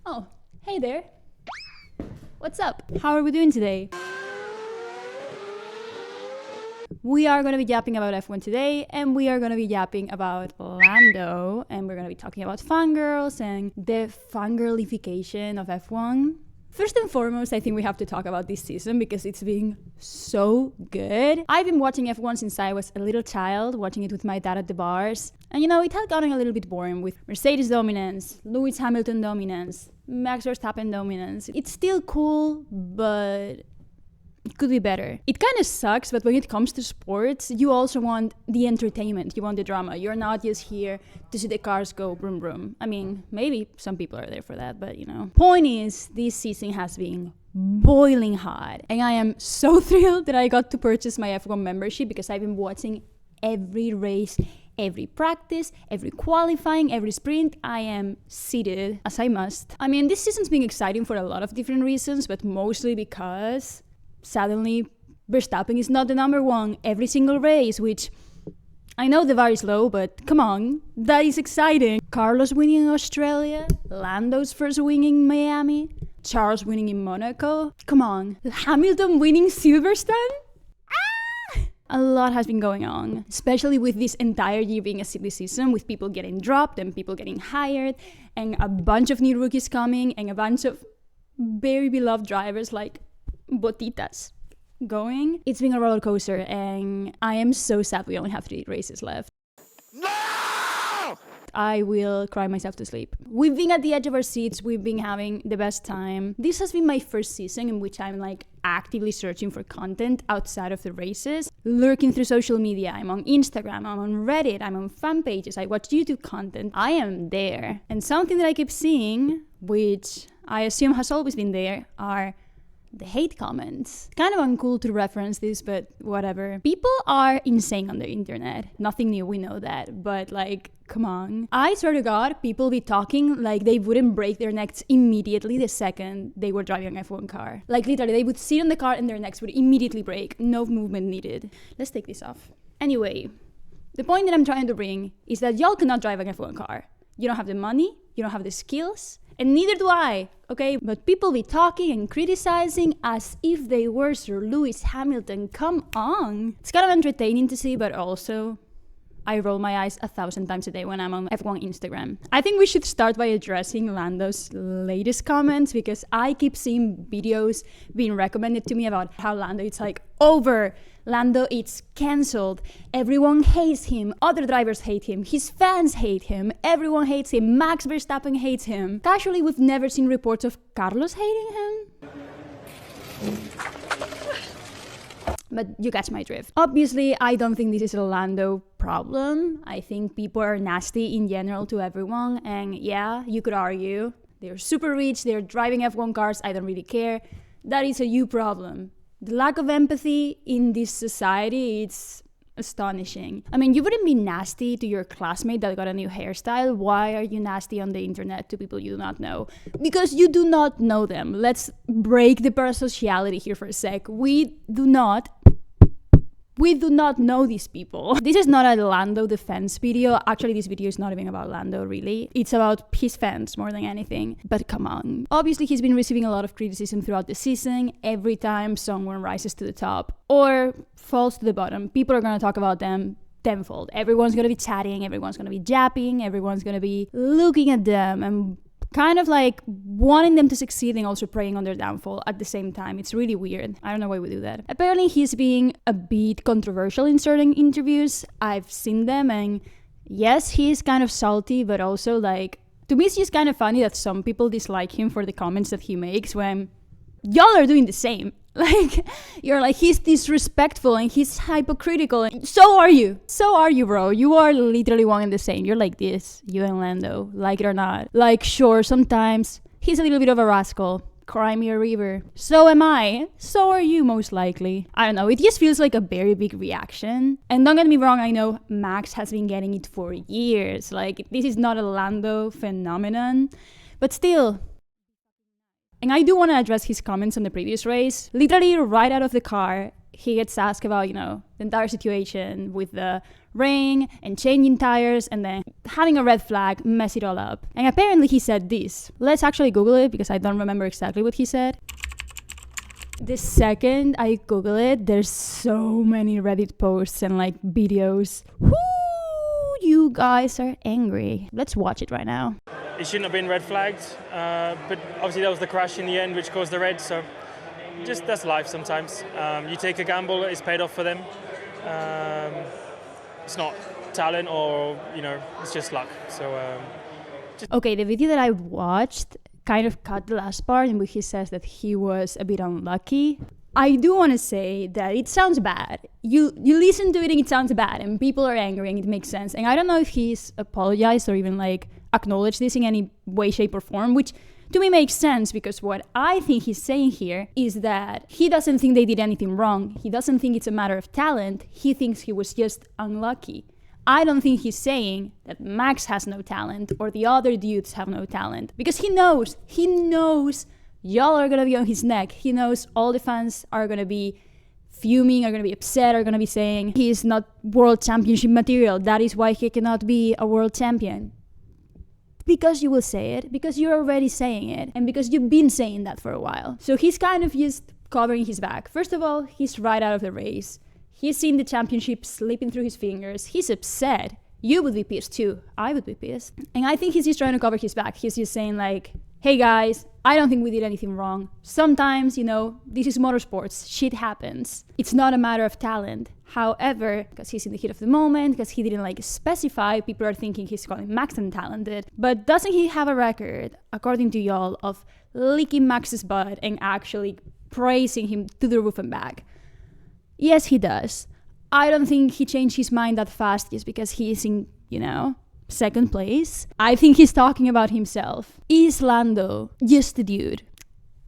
Oh, hey there. What's up? How are we doing today? We are going to be yapping about F1 today, and we are going to be yapping about Lando, and we're going to be talking about fangirls and the fangirlification of F1. First and foremost, I think we have to talk about this season because it's been so good. I've been watching F1 since I was a little child, watching it with my dad at the bars. And it had gotten a little bit boring with Mercedes dominance, Lewis Hamilton dominance, Max Verstappen dominance. It's still cool, but it could be better. It kind of sucks, but when it comes to sports, you also want the entertainment. You want the drama. You're not just here to see the cars go vroom vroom. I mean, maybe some people are there for that, but Point is, this season has been boiling hot. And I am so thrilled that I got to purchase my F1 membership because I've been watching every race, every practice, every qualifying, every sprint. I am seated, as I must. I mean, this season's been exciting for a lot of different reasons, but mostly because suddenly Verstappen is not the number one every single race, which I know the bar is low, but come on, that is exciting. Carlos winning in Australia, Lando's first win in Miami, Charles winning in Monaco. Come on, Hamilton winning Silverstone? A lot has been going on, especially with this entire year being a silly season, with people getting dropped and people getting hired, and a bunch of new rookies coming, and a bunch of very beloved drivers like Botitas going. It's been a roller coaster, and I am so sad we only have 3 races left. No! I will cry myself to sleep. We've been at the edge of our seats. We've been having the best time. This has been my first season in which I'm actively searching for content outside of the races, lurking through social media. I'm on Instagram, I'm on Reddit, I'm on fan pages, I watch YouTube content. I am there. And something that I keep seeing, which I assume has always been there, are the hate comments. Kind of uncool to reference this, but whatever. People are insane on the internet. Nothing new, we know that. But come on. I swear to God, people be talking like they wouldn't break their necks immediately the second they were driving an F1 car. Literally, they would sit on the car and their necks would immediately break. No movement needed. Let's take this off. Anyway, the point that I'm trying to bring is that y'all cannot drive an F1 car. You don't have the money, you don't have the skills, and neither do I, okay? But people be talking and criticizing as if they were Sir Lewis Hamilton. Come on. It's kind of entertaining to see, but also I roll my eyes 1,000 times a day when I'm on F1 Instagram. I think we should start by addressing Lando's latest comments, because I keep seeing videos being recommended to me about how Lando it's over. Lando, it's cancelled. Everyone hates him. Other drivers hate him. His fans hate him. Everyone hates him. Max Verstappen hates him. Casually, we've never seen reports of Carlos hating him. But you catch my drift. Obviously, I don't think this is a Lando problem. I think people are nasty in general to everyone. And yeah, you could argue they're super rich, they're driving F1 cars, I don't really care. That is a you problem. The lack of empathy in this society, it's astonishing. I mean, you wouldn't be nasty to your classmate that got a new hairstyle. Why are you nasty on the internet to people you do not know? Because you do not know them. Let's break the parasociality here for a sec. We do not know these people. This is not a Lando defense video. Actually, this video is not even about Lando, really. It's about his fans more than anything. But come on. Obviously, he's been receiving a lot of criticism throughout the season. Every time someone rises to the top or falls to the bottom, people are going to talk about them tenfold. Everyone's going to be chatting, everyone's going to be japping, everyone's going to be looking at them and kind of wanting them to succeed and also preying on their downfall at the same time. It's really weird. I don't know why we do that. Apparently, he's being a bit controversial in certain interviews. I've seen them, and yes, he's kind of salty, but also to me, it's just kind of funny that some people dislike him for the comments that he makes when y'all are doing the same. You're he's disrespectful and he's hypocritical. And so are you, bro. You are literally one and the same. You're like this, you and Lando, like it or not. Sure, sometimes he's a little bit of a rascal. Cry me a river. So am I. So are you, most likely. I don't know. It just feels like a very big reaction. And don't get me wrong, I know Max has been getting it for years. This is not a Lando phenomenon. But still. And I do want to address his comments on the previous race. Literally, right out of the car, he gets asked about, you know, the entire situation with the rain and changing tires and then having a red flag mess it all up. And apparently he said this. Let's actually Google it because I don't remember exactly what he said. The second I Google it, there's so many Reddit posts and like videos. Whoo, you guys are angry. Let's watch it right now. It shouldn't have been red flagged, but obviously that was the crash in the end which caused the red, so just that's life sometimes. You take a gamble, it's paid off for them. It's not talent or, you know, it's just luck. So Okay, the video that I watched kind of cut the last part in which he says that he was a bit unlucky. I do want to say that it sounds bad. You listen to it and it sounds bad and people are angry and it makes sense. And I don't know if he's apologized or even like acknowledged this in any way, shape or form, which to me makes sense because what I think he's saying here is that he doesn't think they did anything wrong. He doesn't think it's a matter of talent. He thinks he was just unlucky. I don't think he's saying that Max has no talent or the other dudes have no talent because he knows y'all are gonna be on his neck. He knows all the fans are gonna be fuming, are gonna be upset, are gonna be saying he is not world championship material. That is why he cannot be a world champion. Because you will say it, because you're already saying it, and because you've been saying that for a while. So he's kind of just covering his back. First of all, he's right out of the race. He's seen the championship slipping through his fingers. He's upset. You would be pissed too. I would be pissed. And I think he's just trying to cover his back. He's just saying like, hey guys, I don't think we did anything wrong. Sometimes, you know, this is motorsports. Shit happens. It's not a matter of talent. However, because he's in the heat of the moment, because he didn't like specify, people are thinking he's calling Max untalented. But doesn't he have a record, according to y'all, of licking Max's butt and actually praising him to the roof and back? Yes, he does. I don't think he changed his mind that fast just because he is in, you know, second place. I think he's talking about himself. Is Lando just a dude?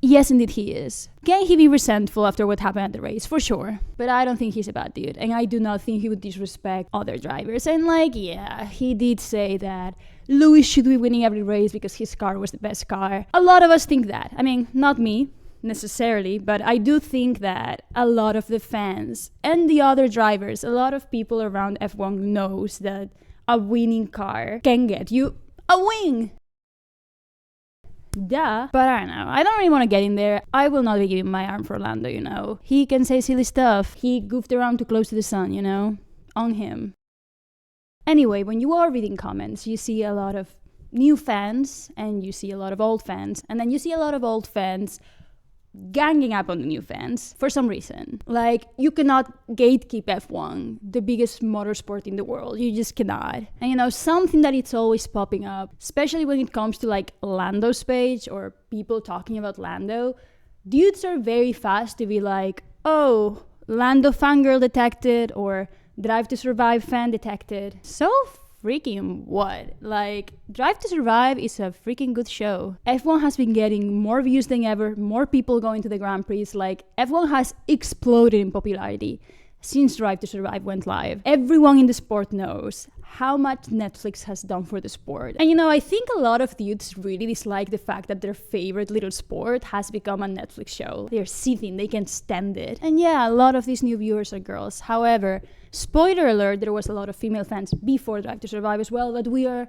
Yes, indeed he is. Can he be resentful after what happened at the race? For sure. But I don't think he's a bad dude. And I do not think he would disrespect other drivers. And like, yeah, he did say that Lewis should be winning every race because his car was the best car. A lot of us think that. I mean, not me necessarily, but I do think that a lot of the fans and the other drivers, a lot of people around F1 knows that a winning car can get you a win. Duh. But I don't know. I don't really want to get in there. I will not be giving my arm for Lando, you know. He can say silly stuff. He goofed around too close to the sun, you know. On him. Anyway, when you are reading comments, you see a lot of new fans and you see a lot of old fans. And then you see a lot of old fans ganging up on the new fans for some reason. Like, you cannot gatekeep F1, the biggest motorsport in the world. You just cannot. And you know, something that it's always popping up, especially when it comes to like Lando's page or people talking about Lando, dudes are very fast to be like, oh, Lando fangirl detected or Drive to Survive fan detected. So freaking what? Like, Drive to Survive is a freaking good show. F1 has been getting more views than ever, more people going to the Grand Prix. Like, F1 has exploded in popularity since Drive to Survive went live. Everyone in the sport knows how much Netflix has done for the sport. And you know, I think a lot of dudes really dislike the fact that their favorite little sport has become a Netflix show. They're seething, they can't stand it. And yeah, a lot of these new viewers are girls. However, spoiler alert, there was a lot of female fans before Drive to Survive as well, but we are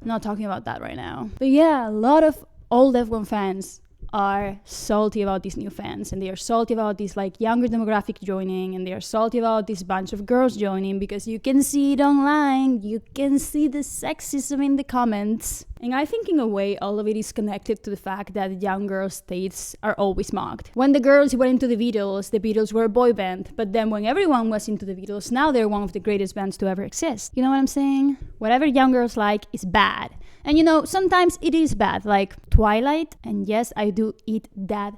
not talking about that right now. But yeah, a lot of old F1 fans are salty about these new fans, and they are salty about this like younger demographic joining, and they are salty about this bunch of girls joining because you can see it online, you can see the sexism in the comments. And I think in a way all of it is connected to the fact that young girls' tastes are always mocked. When the girls were into the Beatles were a boy band, but then when everyone was into the Beatles, now they're one of the greatest bands to ever exist. You know what I'm saying? Whatever young girls like is bad. And you know, sometimes it is bad, like Twilight, and yes, I do eat that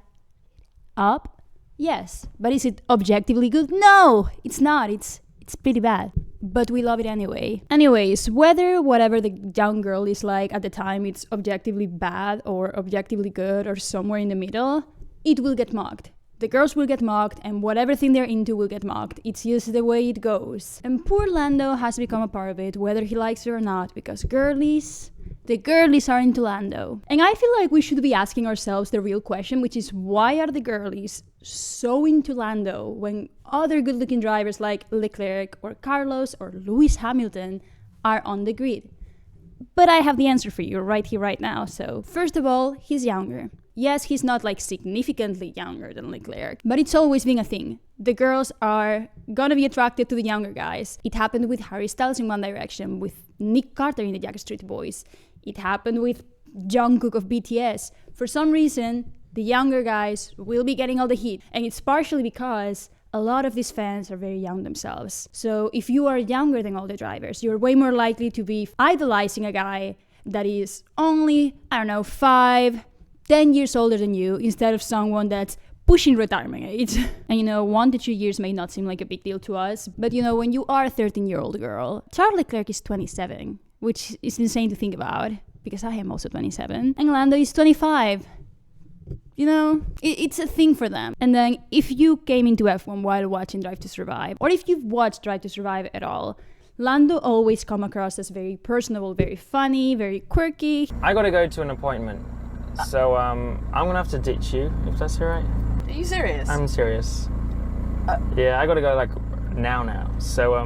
up. Yes, but is it objectively good? No, it's not. It's pretty bad. But we love it anyway. Anyways, whatever the young girl is like at the time, it's objectively bad or objectively good or somewhere in the middle, it will get mocked. The girls will get mocked, and whatever thing they're into will get mocked. It's just the way it goes. And poor Lando has become a part of it, whether he likes it or not, because the girlies are into Lando. And I feel like we should be asking ourselves the real question, which is why are the girlies so into Lando when other good-looking drivers like Leclerc or Carlos or Lewis Hamilton are on the grid? But I have the answer for you right here, right now. So, first of all, he's younger. Yes, he's not like significantly younger than Leclerc, but it's always been a thing. The girls are gonna be attracted to the younger guys. It happened with Harry Styles in One Direction, with Nick Carter in the Backstreet Boys. It happened with Jungkook of BTS. For some reason, the younger guys will be getting all the heat. And it's partially because a lot of these fans are very young themselves. So if you are younger than all the drivers, you're way more likely to be idolizing a guy that is only, 5-10 years older than you, instead of someone that's pushing retirement age. And 1 to 2 years may not seem like a big deal to us, but when you are a 13-year-old girl, Charles Leclerc is 27, which is insane to think about, because I am also 27, and Lando is 25. It's a thing for them. And then if you came into F1 while watching Drive to Survive, or if you've watched Drive to Survive at all, Lando always come across as very personable, very funny, very quirky. I gotta go to an appointment, so I'm gonna have to ditch you, if that's alright. Are you serious? I'm serious. Yeah, I gotta go now. So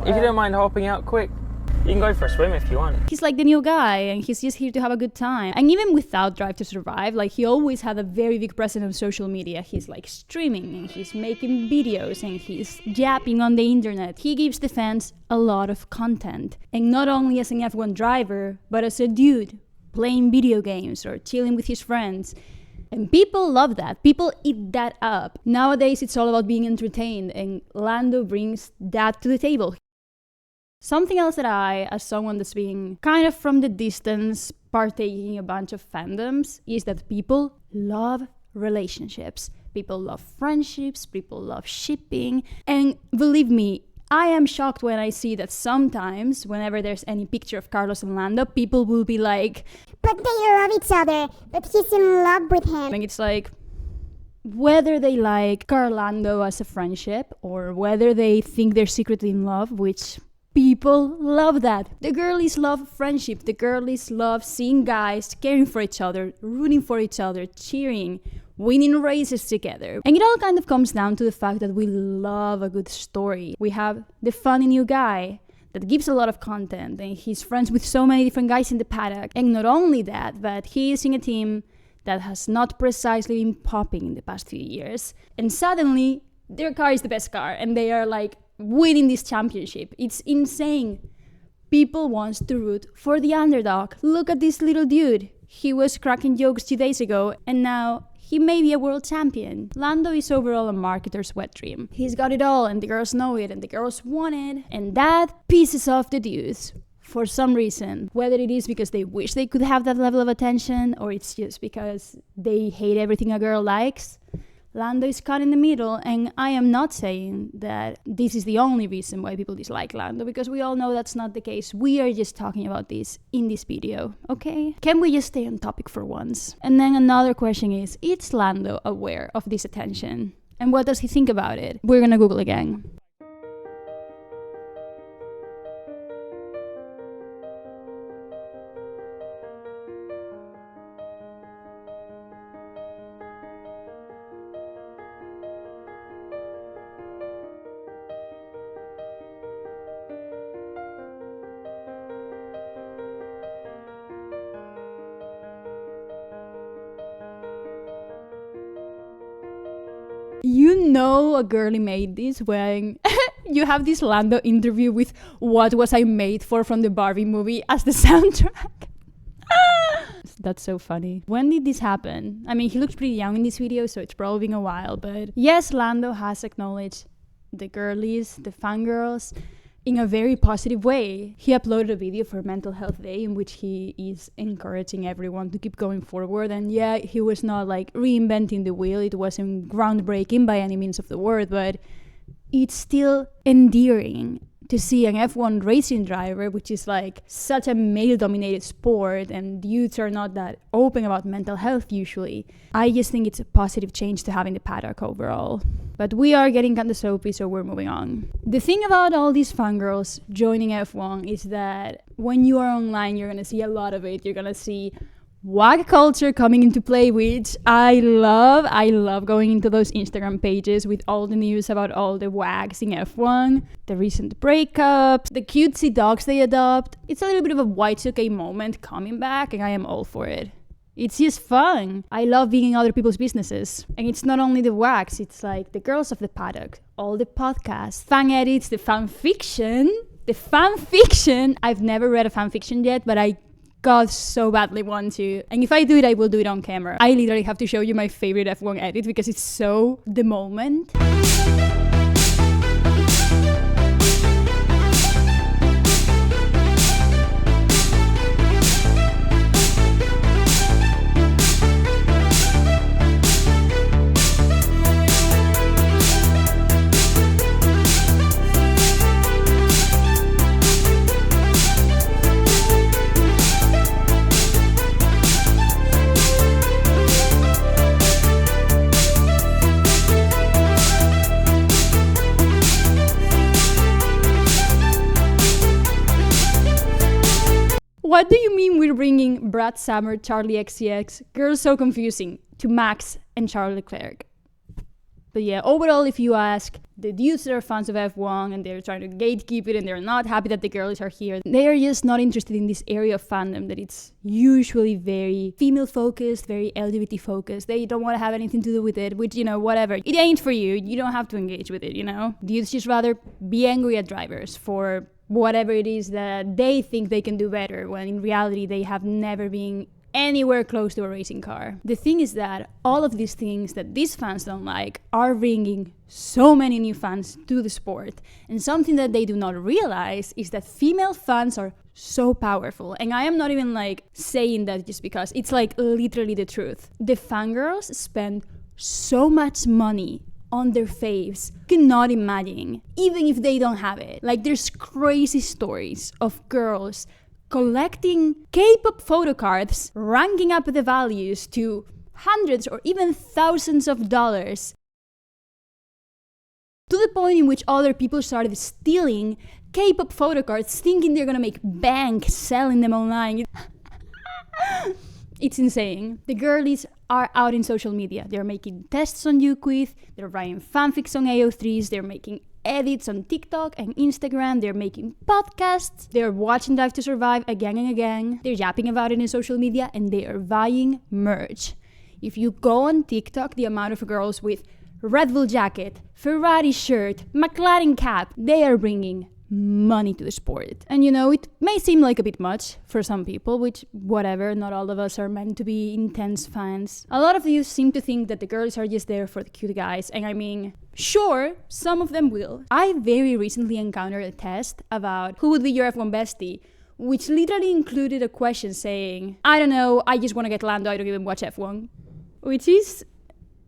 if you don't mind hopping out quick, you can go for a swim if you want. He's like the new guy, and he's just here to have a good time. And even without Drive to Survive, he always had a very big presence on social media. He's streaming, and he's making videos, and he's yapping on the internet. He gives the fans a lot of content. And not only as an F1 driver, but as a dude playing video games or chilling with his friends. And people love that. People eat that up. Nowadays, it's all about being entertained, and Lando brings that to the table. Something else that I, as someone that's being kind of from the distance, partaking in a bunch of fandoms, is that people love relationships. People love friendships, people love shipping. And believe me, I am shocked when I see that sometimes, whenever there's any picture of Carlos and Lando, people will be like, but they love each other, but he's in love with him. And it's whether they like Carlando as a friendship, or whether they think they're secretly in love, which people love that. The girlies love friendship. The girlies love seeing guys caring for each other, rooting for each other, cheering, winning races together. And it all kind of comes down to the fact that we love a good story. We have the funny new guy that gives a lot of content, and he's friends with so many different guys in the paddock. And not only that, but he is in a team that has not precisely been popping in the past few years. And suddenly, their car is the best car, and they are winning this championship. It's insane. People want to root for the underdog. Look at this little dude. He was cracking jokes 2 days ago, and now he may be a world champion. Lando is overall a marketer's wet dream. He's got it all, and the girls know it, and the girls want it, and that pisses off the dudes for some reason. Whether it is because they wish they could have that level of attention, or it's just because they hate everything a girl likes. Lando is caught in the middle, and I am not saying that this is the only reason why people dislike Lando, because we all know that's not the case. We are just talking about this in this video, okay? Can we just stay on topic for once? And then another question is Lando aware of this attention? And what does he think about it? We're gonna Google again. A girly made this when you have this Lando interview with "What Was I Made For" from the Barbie movie as the soundtrack. That's so funny. When did this happen? I mean, he looks pretty young in this video, so it's probably been a while, but yes, Lando has acknowledged the girlies, the fangirls, in a very positive way. He uploaded a video for Mental Health Day in which he is encouraging everyone to keep going forward. And yeah, he was not reinventing the wheel. It wasn't groundbreaking by any means of the word, but it's still endearing to see an F1 racing driver, which is such a male-dominated sport, and youths are not that open about mental health usually. I just think it's a positive change to have in the paddock overall. But we are getting kind of soapy, so we're moving on. The thing about all these fangirls joining F1 is that when you are online, you're gonna see a lot of it. You're gonna see WAG culture coming into play, which I love. I love going into those Instagram pages with all the news about all the WAGs in F1, the recent breakups, the cutesy dogs they adopt. It's a little bit of a Y2K moment coming back, and I am all for it. It's just fun. I love being in other people's businesses. And it's not only the WAGs, it's like the girls of the paddock, all the podcasts, fan edits, the fanfiction. The fanfiction! I've never read a fanfiction yet, but I God so badly want to. And if I do it, I will do it on camera. I literally have to show you my favorite F1 edit because it's so the moment. What do you mean we're bringing Brad Summer, Charlie XCX, Girls So Confusing, to Max and Charles Leclerc? But yeah, overall, if you ask the dudes that are fans of F1 and they're trying to gatekeep it and they're not happy that the girlies are here, they are just not interested in this area of fandom that it's usually very female-focused, very LGBT-focused. They don't want to have anything to do with it, which, whatever. It ain't for you. You don't have to engage with it, Dudes just rather be angry at drivers for whatever it is that they think they can do better, when in reality they have never been anywhere close to a racing car. The thing is that all of these things that these fans don't like are bringing so many new fans to the sport. And something that they do not realize is that female fans are so powerful. And I am not even saying that just because it's literally the truth. The fangirls spend so much money on their faves, you cannot imagine, even if they don't have it. There's crazy stories of girls collecting K-pop photo cards, ranking up the values to hundreds or even thousands of dollars, to the point in which other people started stealing K-pop photo cards, thinking they're gonna make bank selling them online. It's insane. The girlies are out in social media. They're making tests on YouQuiz, they're writing fanfics on AO3s, they're making edits on TikTok and Instagram, they're making podcasts, they're watching Drive to Survive again and again, they're yapping about it in social media, and they are buying merch. If you go on TikTok, the amount of girls with Red Bull jacket, Ferrari shirt, McLaren cap, they are bringing money to the sport. And it may seem like a bit much for some people, which whatever, not all of us are meant to be intense fans. A lot of you seem to think that the girls are just there for the cute guys, and I mean, sure, some of them will. I very recently encountered a test about who would be your F1 bestie, which literally included a question saying, I don't know, I just want to get Lando, I don't even watch F1. Which is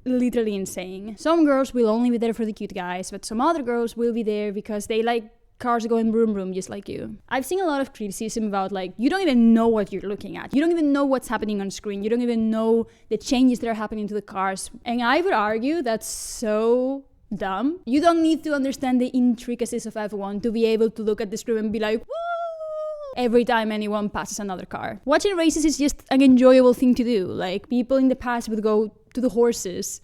literally insane. Some girls will only be there for the cute guys, but some other girls will be there because they like cars going vroom vroom just like you. I've seen a lot of criticism about you don't even know what you're looking at. You don't even know what's happening on screen. You don't even know the changes that are happening to the cars. And I would argue that's so dumb. You don't need to understand the intricacies of F1 to be able to look at the screen and be like, woo, every time anyone passes another car. Watching races is just an enjoyable thing to do. People in the past would go to the horses.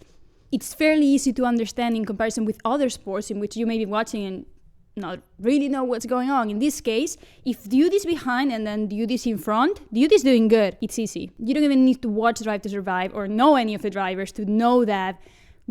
It's fairly easy to understand in comparison with other sports in which you may be watching and not really know what's going on. In this case, if dude is behind and then dude is in front, dude is doing good. It's easy. You don't even need to watch Drive to Survive or know any of the drivers to know that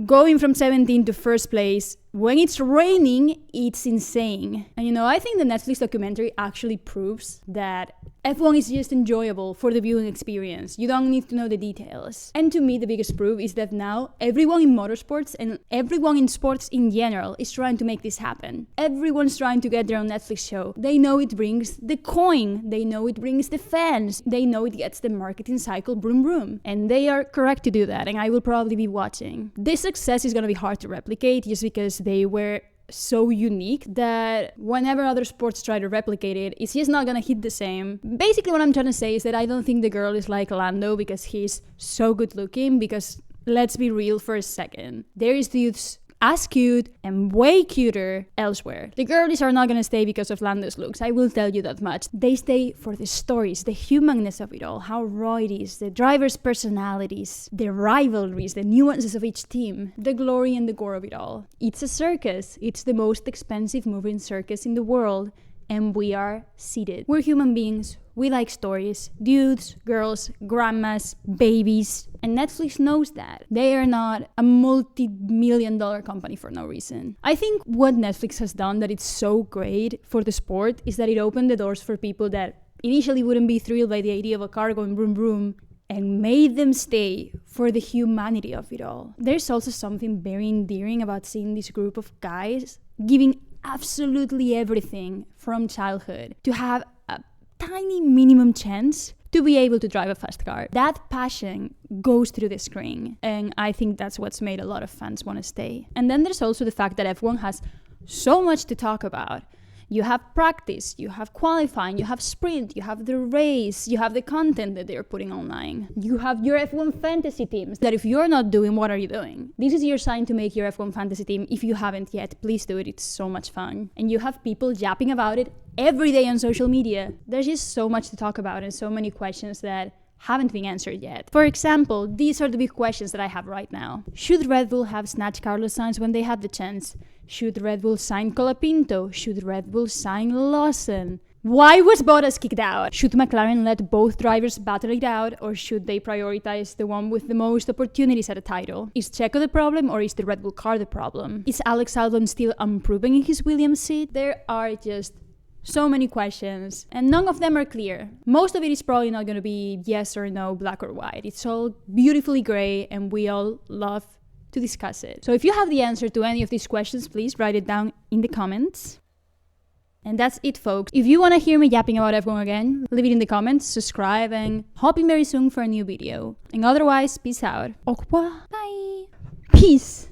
going from 17 to first place, when it's raining, it's insane. And I think the Netflix documentary actually proves that F1 is just enjoyable for the viewing experience. You don't need to know the details. And to me, the biggest proof is that now everyone in motorsports and everyone in sports in general is trying to make this happen. Everyone's trying to get their own Netflix show. They know it brings the coin. They know it brings the fans. They know it gets the marketing cycle broom broom. And they are correct to do that, and I will probably be watching. This success is going to be hard to replicate just because they were so unique that whenever other sports try to replicate it, it's just not gonna hit the same. Basically, what I'm trying to say is that I don't think the girl is like Lando because he's so good looking, because let's be real for a second. There is dudes as cute and way cuter elsewhere. The girlies are not gonna stay because of Lando's looks, I will tell you that much. They stay for the stories, the humanness of it all, how raw it is, the drivers' personalities, the rivalries, the nuances of each team, the glory and the gore of it all. It's a circus. It's the most expensive moving circus in the world. And we are seated. We're human beings. We like stories. Dudes, girls, grandmas, babies. And Netflix knows that. They are not a multi-million-dollar company for no reason. I think what Netflix has done that it's so great for the sport is that it opened the doors for people that initially wouldn't be thrilled by the idea of a car going vroom vroom and made them stay for the humanity of it all. There's also something very endearing about seeing this group of guys giving absolutely everything from childhood to have a tiny minimum chance to be able to drive a fast car. That passion goes through the screen, and I think that's what's made a lot of fans want to stay. And then there's also the fact that F1 has so much to talk about. You have practice, you have qualifying, you have sprint, you have the race, you have the content that they're putting online. You have your F1 fantasy teams that if you're not doing, what are you doing? This is your sign to make your F1 fantasy team. If you haven't yet, please do it. It's so much fun. And you have people yapping about it every day on social media. There's just so much to talk about and so many questions that haven't been answered yet. For example, these are the big questions that I have right now. Should Red Bull have snatched Carlos Sainz when they had the chance? Should Red Bull sign Colapinto? Should Red Bull sign Lawson? Why was Bottas kicked out? Should McLaren let both drivers battle it out, or should they prioritize the one with the most opportunities at a title? Is Checo the problem, or is the Red Bull car the problem? Is Alex Albon still improving in his Williams seat? There are just so many questions, and none of them are clear. Most of it is probably not going to be yes or no, black or white. It's all beautifully gray, and we all love to discuss it. So if you have the answer to any of these questions, please write it down in the comments. And that's it, folks. If you want to hear me yapping about F1 again, leave it in the comments, subscribe, and hop in very soon for a new video. And otherwise, peace out. Au revoir. Bye. Peace.